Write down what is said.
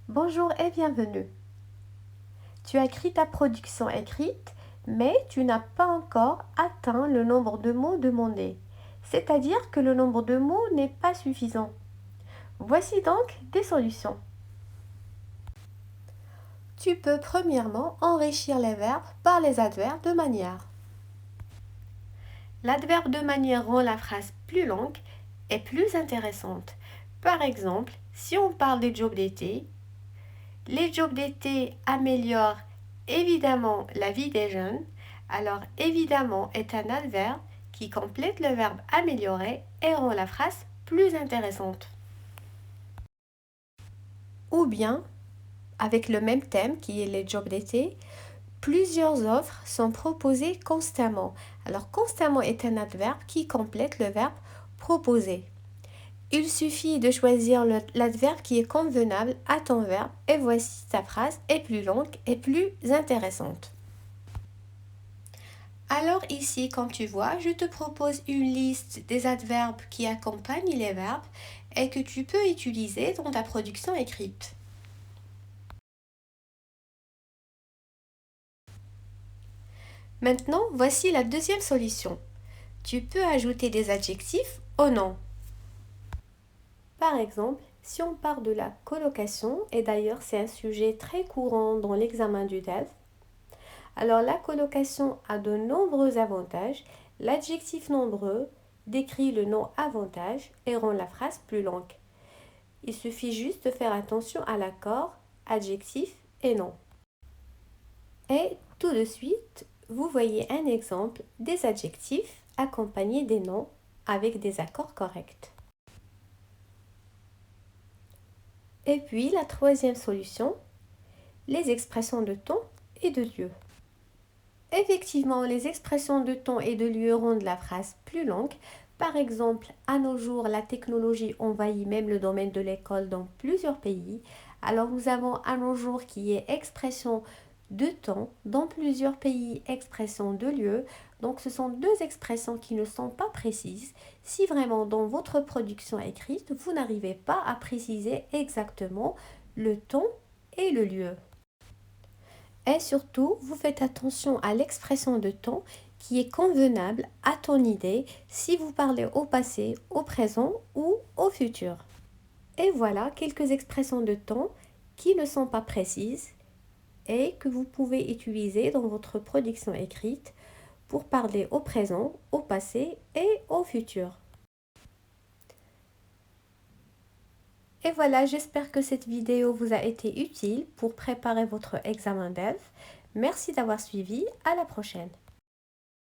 Bonjour et bienvenue. Tu as écrit ta production écrite, mais tu n'as pas encore atteint le nombre de mots demandés. C'est-à-dire que le nombre de mots n'est pas suffisant. Voici donc des solutions. Tu peux premièrement enrichir les verbes par les adverbes de manière. L'adverbe de manière rend la phrase plus longue et plus intéressante. Par exemple, si on parle des jobs d'été, les jobs d'été améliorent évidemment la vie des jeunes. Alors évidemment est un adverbe qui complète le verbe améliorer et rend la phrase plus intéressante. Ou bien, avec le même thème qui est les jobs d'été, plusieurs offres sont proposées constamment. Alors constamment est un adverbe qui complète le verbe proposer. Il suffit de choisir l'adverbe qui est convenable à ton verbe et voici ta phrase est plus longue et plus intéressante. Alors ici, comme tu vois, je te propose une liste des adverbes qui accompagnent les verbes et que tu peux utiliser dans ta production écrite. Maintenant, voici la deuxième solution. Tu peux ajouter des adjectifs au nom. Par exemple, si on parle de la colocation, et d'ailleurs c'est un sujet très courant dans l'examen du DELF, alors la colocation a de nombreux avantages. L'adjectif nombreux décrit le nom avantage et rend la phrase plus longue. Il suffit juste de faire attention à l'accord adjectif et nom. Et tout de suite, vous voyez un exemple des adjectifs accompagnés des noms avec des accords corrects. Et puis la troisième solution, les expressions de temps et de lieu. Effectivement, les expressions de temps et de lieu rendent la phrase plus longue. Par exemple, à nos jours, la technologie envahit même le domaine de l'école dans plusieurs pays. Alors nous avons à nos jours qui est expression de temps, dans plusieurs pays expression de lieu. Donc ce sont deux expressions qui ne sont pas précises. Si vraiment dans votre production écrite, vous n'arrivez pas à préciser exactement le temps et le lieu. Et surtout, vous faites attention à l'expression de temps qui est convenable à ton idée si vous parlez au passé, au présent ou au futur. Et voilà quelques expressions de temps qui ne sont pas précises et que vous pouvez utiliser dans votre production écrite pour parler au présent, au passé et au futur. Et voilà, j'espère que cette vidéo vous a été utile pour préparer votre examen DELF. Merci d'avoir suivi, à la prochaine.